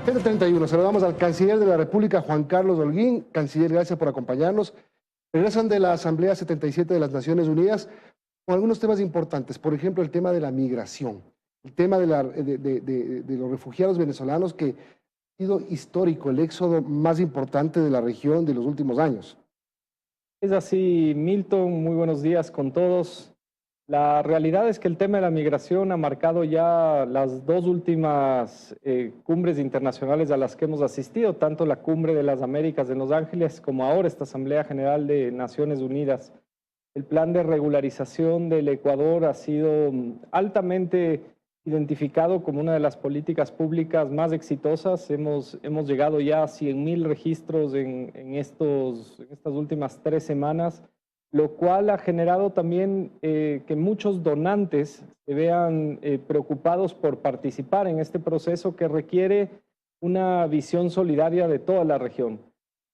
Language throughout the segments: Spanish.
7:31, saludamos al canciller de la República, Juan Carlos Holguín. Canciller, gracias por acompañarnos. Regresan de la Asamblea 77 de las Naciones Unidas con algunos temas importantes, por ejemplo, el tema de la migración, el tema de los refugiados venezolanos, que ha sido histórico, el éxodo más importante de la región de los últimos años. Es así, Milton, muy buenos días con todos. La realidad es que el tema de la migración ha marcado ya las dos últimas cumbres internacionales a las que hemos asistido, tanto la Cumbre de las Américas en Los Ángeles como ahora esta Asamblea General de Naciones Unidas. El plan de regularización del Ecuador ha sido altamente identificado como una de las políticas públicas más exitosas. Hemos llegado ya a 100.000 registros en estas últimas 3 semanas, lo cual ha generado también que muchos donantes se vean preocupados por participar en este proceso que requiere una visión solidaria de toda la región.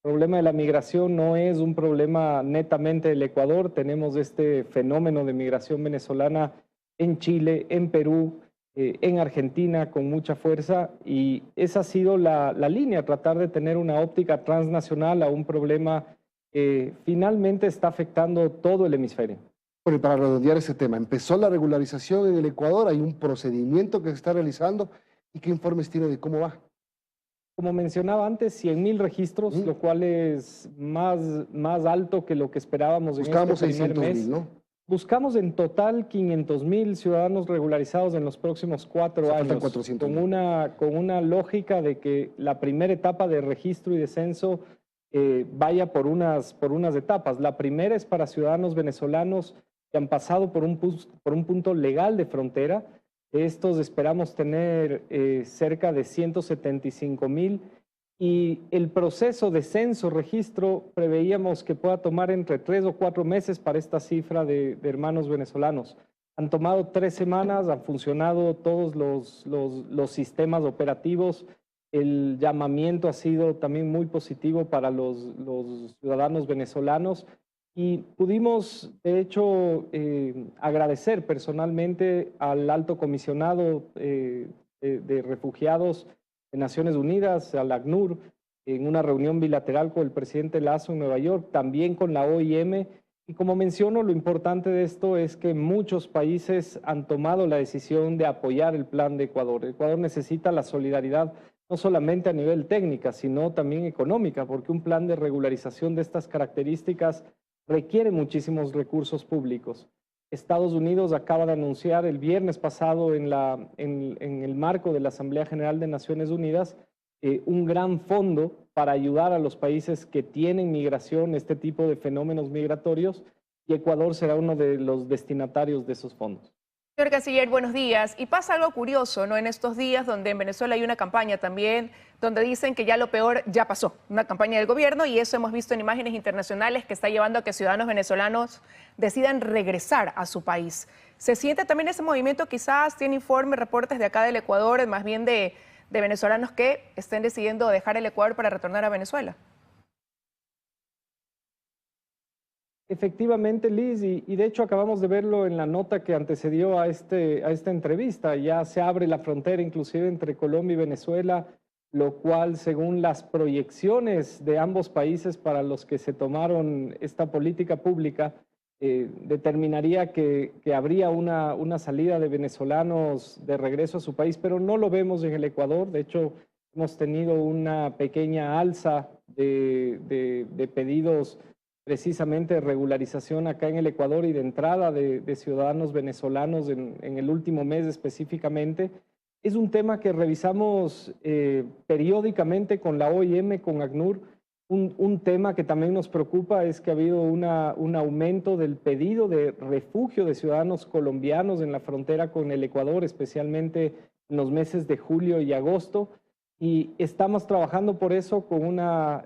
El problema de la migración no es un problema netamente del Ecuador. Tenemos este fenómeno de migración venezolana en Chile, en Perú, en Argentina con mucha fuerza, y esa ha sido la línea, tratar de tener una óptica transnacional a un problema que finalmente está afectando todo el hemisferio. Bueno, y para redondear ese tema, empezó la regularización en el Ecuador, hay un procedimiento que se está realizando, ¿y qué informes tiene de cómo va? Como mencionaba antes, 100.000 registros, lo cual es más alto que lo que esperábamos en este primer mes. ¿No? Buscamos en total 500.000 ciudadanos regularizados en los próximos 4 años, con una lógica de que la primera etapa de registro y de censo vaya por unas etapas. La primera es para ciudadanos venezolanos que han pasado por un punto legal de frontera. Estos esperamos tener cerca de 175.000, y el proceso de censo, registro, preveíamos que pueda tomar entre 3 o 4 meses para esta cifra de hermanos venezolanos. Han tomado 3 semanas, han funcionado todos los sistemas operativos. El llamamiento ha sido también muy positivo para los ciudadanos venezolanos, y pudimos, de hecho, agradecer personalmente al alto comisionado de refugiados de Naciones Unidas, al ACNUR, en una reunión bilateral con el presidente Lasso en Nueva York, también con la OIM. Y como menciono, lo importante de esto es que muchos países han tomado la decisión de apoyar el plan de Ecuador. Ecuador necesita la solidaridad no solamente a nivel técnica, sino también económica, porque un plan de regularización de estas características requiere muchísimos recursos públicos. Estados Unidos acaba de anunciar el viernes pasado en el marco de la Asamblea General de Naciones Unidas un gran fondo para ayudar a los países que tienen migración, este tipo de fenómenos migratorios, y Ecuador será uno de los destinatarios de esos fondos. Señor Canciller, buenos días. Y pasa algo curioso, ¿no? En estos días donde en Venezuela hay una campaña también donde dicen que ya lo peor ya pasó, una campaña del gobierno, y eso hemos visto en imágenes internacionales que está llevando a que ciudadanos venezolanos decidan regresar a su país. ¿Se siente también ese movimiento? Quizás tiene informes, reportes de acá del Ecuador, más bien de venezolanos que estén decidiendo dejar el Ecuador para retornar a Venezuela. Efectivamente, Liz, y de hecho acabamos de verlo en la nota que antecedió a esta entrevista. Ya se abre la frontera inclusive entre Colombia y Venezuela, lo cual, según las proyecciones de ambos países para los que se tomaron esta política pública, determinaría que habría una salida de venezolanos de regreso a su país, pero no lo vemos en el Ecuador. De hecho, hemos tenido una pequeña alza de pedidos precisamente de regularización acá en el Ecuador y de entrada de ciudadanos venezolanos en el último mes específicamente. Es un tema que revisamos periódicamente con la OIM, con ACNUR. Un tema que también nos preocupa es que ha habido un aumento del pedido de refugio de ciudadanos colombianos en la frontera con el Ecuador, especialmente en los meses de julio y agosto, y estamos trabajando por eso con una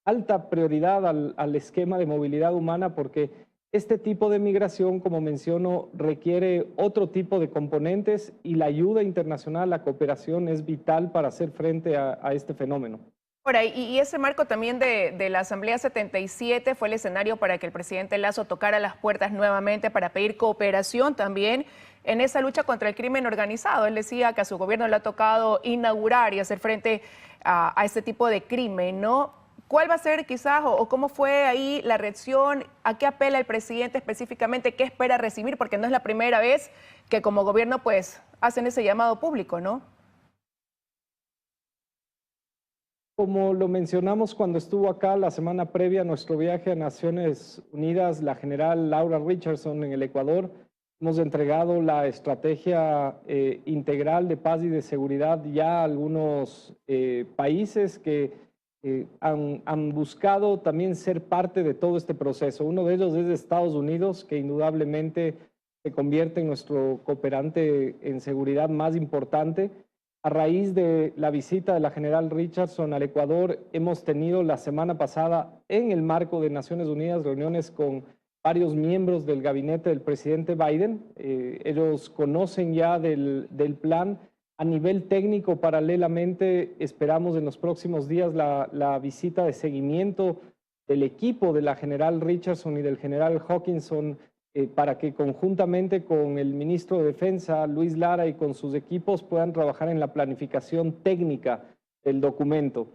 alta prioridad al esquema de movilidad humana, porque este tipo de migración, como menciono, requiere otro tipo de componentes, y la ayuda internacional, la cooperación es vital para hacer frente a este fenómeno. Ahora, y ese marco también de la Asamblea 77 fue el escenario para que el presidente Lasso tocara las puertas nuevamente para pedir cooperación también en esa lucha contra el crimen organizado. Él decía que a su gobierno le ha tocado inaugurar y hacer frente a este tipo de crimen, ¿no? ¿Cuál va a ser quizás o cómo fue ahí la reacción? ¿A qué apela el presidente específicamente? ¿Qué espera recibir? Porque no es la primera vez que como gobierno pues hacen ese llamado público, ¿no? Como lo mencionamos cuando estuvo acá la semana previa a nuestro viaje a Naciones Unidas, la general Laura Richardson en el Ecuador, hemos entregado la estrategia integral de paz y de seguridad ya a algunos países que han buscado también ser parte de todo este proceso. Uno de ellos es Estados Unidos, que indudablemente se convierte en nuestro cooperante en seguridad más importante. A raíz de la visita de la general Richardson al Ecuador, hemos tenido la semana pasada, en el marco de Naciones Unidas, reuniones con varios miembros del gabinete del presidente Biden. Ellos conocen ya del plan. A nivel técnico, paralelamente, esperamos en los próximos días la visita de seguimiento del equipo de la general Richardson y del general Hawkinson para que conjuntamente con el ministro de Defensa, Luis Lara, y con sus equipos puedan trabajar en la planificación técnica del documento.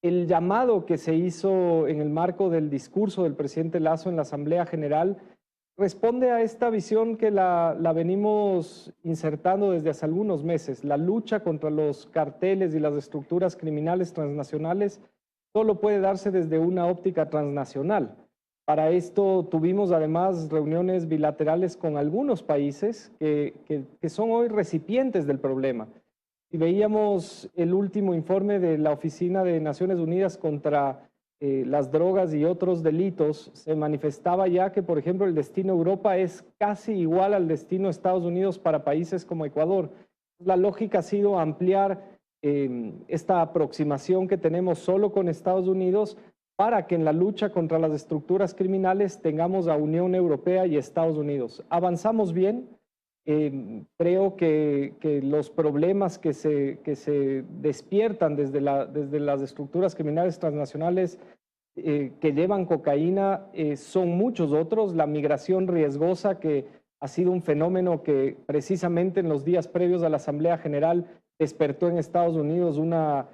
El llamado que se hizo en el marco del discurso del presidente Lasso en la Asamblea General responde a esta visión que la venimos insertando desde hace algunos meses. La lucha contra los carteles y las estructuras criminales transnacionales solo puede darse desde una óptica transnacional. Para esto tuvimos además reuniones bilaterales con algunos países que son hoy recipientes del problema. Y veíamos el último informe de la Oficina de Naciones Unidas contra las drogas y otros delitos, se manifestaba ya que, por ejemplo, el destino Europa es casi igual al destino Estados Unidos para países como Ecuador. La lógica ha sido ampliar esta aproximación que tenemos solo con Estados Unidos para que en la lucha contra las estructuras criminales tengamos a Unión Europea y Estados Unidos. Avanzamos bien. Creo que los problemas que se despiertan desde las estructuras criminales transnacionales que llevan cocaína son muchos otros. La migración riesgosa, que ha sido un fenómeno que precisamente en los días previos a la Asamblea General despertó en Estados Unidos una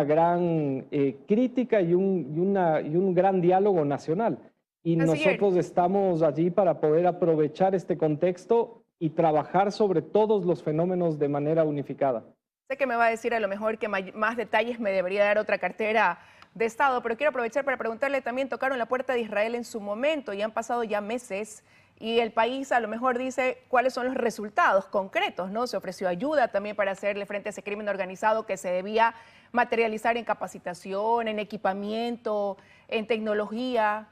gran crítica y un gran diálogo nacional. Y nosotros estamos allí para poder aprovechar este contexto y trabajar sobre todos los fenómenos de manera unificada. Sé que me va a decir a lo mejor que más detalles me debería dar otra cartera de Estado, pero quiero aprovechar para preguntarle también, tocaron la puerta de Israel en su momento y han pasado ya meses y el país a lo mejor dice cuáles son los resultados concretos, ¿no? Se ofreció ayuda también para hacerle frente a ese crimen organizado que se debía materializar en capacitación, en equipamiento, en tecnología.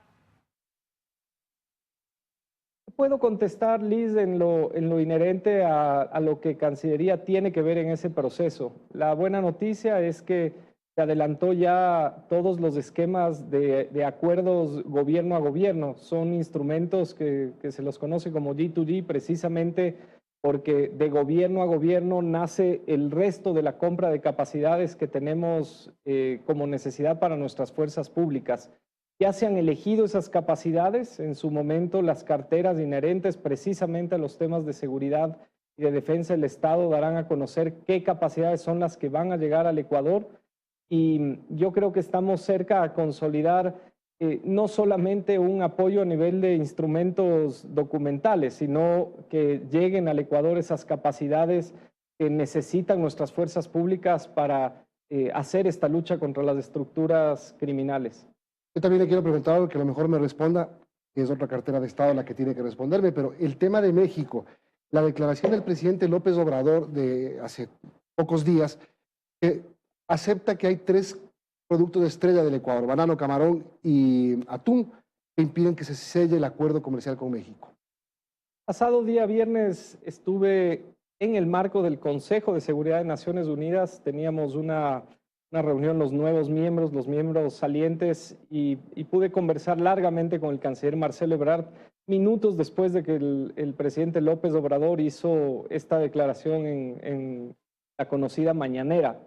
Puedo contestar, Liz, en lo inherente a lo que Cancillería tiene que ver en ese proceso. La buena noticia es que se adelantó ya todos los esquemas de acuerdos gobierno a gobierno. Son instrumentos que se los conoce como G2G, precisamente porque de gobierno a gobierno nace el resto de la compra de capacidades que tenemos como necesidad para nuestras fuerzas públicas. Ya se han elegido esas capacidades, en su momento las carteras inherentes precisamente a los temas de seguridad y de defensa del Estado darán a conocer qué capacidades son las que van a llegar al Ecuador, y yo creo que estamos cerca a consolidar no solamente un apoyo a nivel de instrumentos documentales, sino que lleguen al Ecuador esas capacidades que necesitan nuestras fuerzas públicas para hacer esta lucha contra las estructuras criminales. Yo también le quiero preguntar algo que a lo mejor me responda, que es otra cartera de Estado la que tiene que responderme, pero el tema de México, la declaración del presidente López Obrador de hace pocos días, que acepta que hay 3 productos de estrella del Ecuador, banano, camarón y atún, que impiden que se selle el acuerdo comercial con México. Pasado día viernes estuve en el marco del Consejo de Seguridad de Naciones Unidas, teníamos una reunión, los nuevos miembros, los miembros salientes, y pude conversar largamente con el canciller Marcelo Ebrard minutos después de que el presidente López Obrador hizo esta declaración en la conocida mañanera.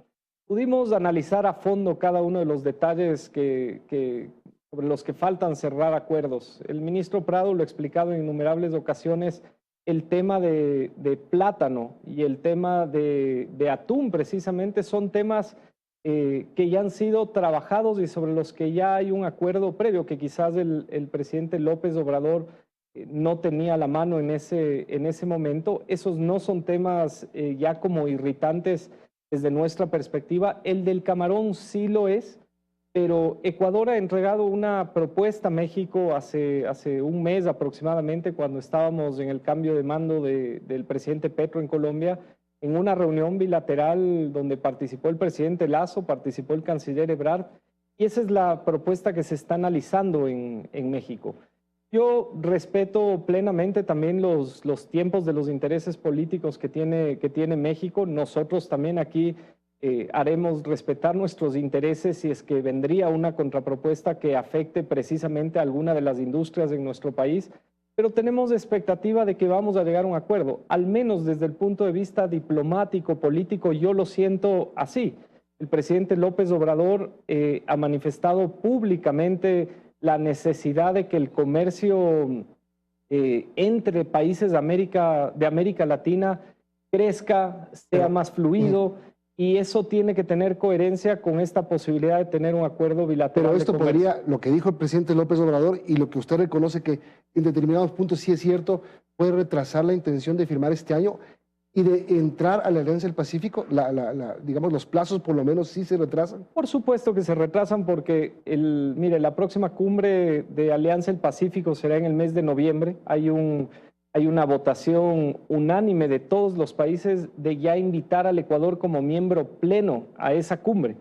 Pudimos analizar a fondo cada uno de los detalles sobre los que faltan cerrar acuerdos. El ministro Prado lo ha explicado en innumerables ocasiones, el tema de plátano y el tema de atún precisamente son temas que ya han sido trabajados y sobre los que ya hay un acuerdo previo que quizás el presidente López Obrador no tenía a la mano en ese momento. Esos no son temas ya como irritantes desde nuestra perspectiva. El del camarón sí lo es, pero Ecuador ha entregado una propuesta a México hace un mes aproximadamente, cuando estábamos en el cambio de mando del presidente Petro en Colombia, en una reunión bilateral donde participó el presidente Lasso, participó el canciller Ebrard, y esa es la propuesta que se está analizando en México. Yo respeto plenamente también los tiempos de los intereses políticos que tiene México. Nosotros también aquí haremos respetar nuestros intereses si es que vendría una contrapropuesta que afecte precisamente a alguna de las industrias en nuestro país, pero tenemos expectativa de que vamos a llegar a un acuerdo, al menos desde el punto de vista diplomático, político. Yo lo siento así. El presidente López Obrador ha manifestado públicamente la necesidad de que el comercio entre países de América Latina crezca, sea más fluido, y eso tiene que tener coherencia con esta posibilidad de tener un acuerdo bilateral. Pero esto podría, lo que dijo el presidente López Obrador y lo que usted reconoce que en determinados puntos sí es cierto, puede retrasar la intención de firmar este año y de entrar a la Alianza del Pacífico. Digamos, los plazos por lo menos sí se retrasan. Por supuesto que se retrasan porque, mire, la próxima cumbre de Alianza del Pacífico será en el mes de noviembre. Hay una votación unánime de todos los países de ya invitar al Ecuador como miembro pleno a esa cumbre.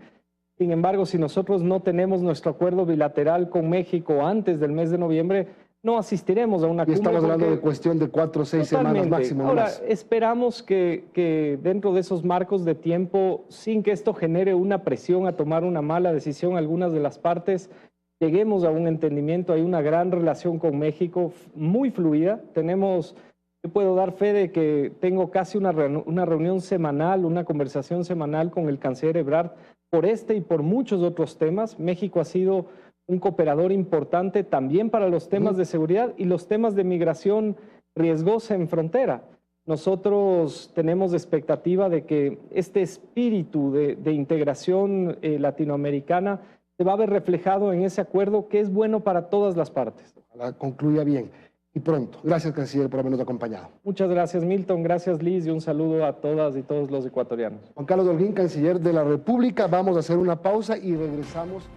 Sin embargo, si nosotros no tenemos nuestro acuerdo bilateral con México antes del mes de noviembre, no asistiremos a una cumbre. Estamos hablando de cuestión de 4 o 6 semanas máximo. Ahora, esperamos que dentro de esos marcos de tiempo, sin que esto genere una presión a tomar una mala decisión algunas de las partes, lleguemos a un entendimiento. Hay una gran relación con México, muy fluida. Yo puedo dar fe de que tengo casi una reunión semanal, una conversación semanal con el canciller Ebrard por este y por muchos otros temas. México ha sido un cooperador importante también para los temas de seguridad y los temas de migración riesgosa en frontera. Nosotros tenemos expectativa de que este espíritu de integración latinoamericana se va a ver reflejado en ese acuerdo que es bueno para todas las partes. Ojalá concluya bien y pronto. Gracias, canciller, por habernos acompañado. Muchas gracias, Milton. Gracias, Liz, y un saludo a todas y todos los ecuatorianos. Juan Carlos Holguín, canciller de la República. Vamos a hacer una pausa y regresamos.